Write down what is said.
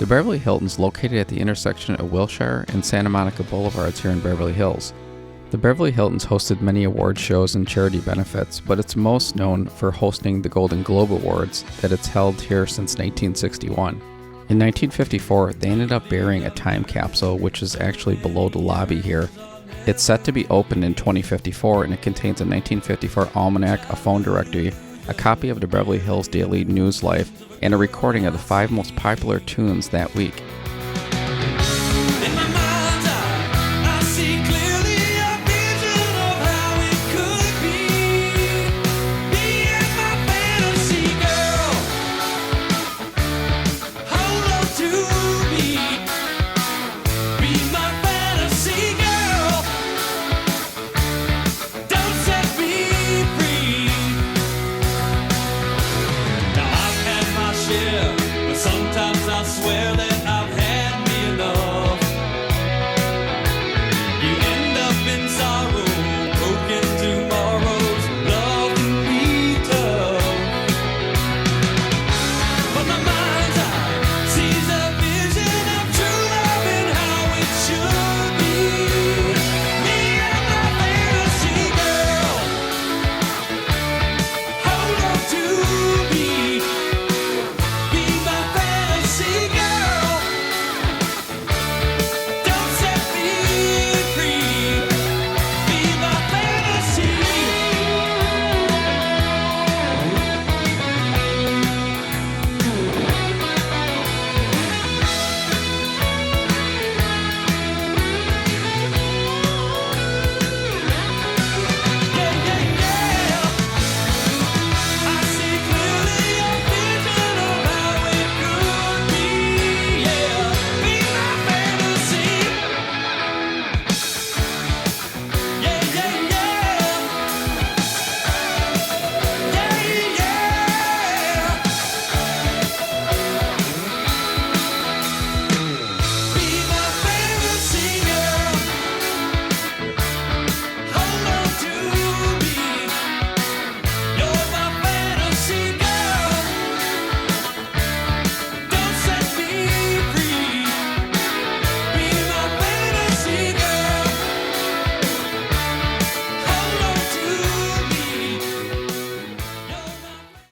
The Beverly Hilton is located at the intersection of Wilshire and Santa Monica Boulevards here in Beverly Hills. The Beverly Hilton's hosted many award shows and charity benefits, but it's most known for hosting the Golden Globe Awards that it's held here since 1961. In 1954, they ended up burying a time capsule which is actually below the lobby here. It's set to be opened in 2054, and it contains a 1954 almanac, a phone directory, a copy of the Beverly Hills Daily News Life, and a recording of the 5 most popular tunes that week.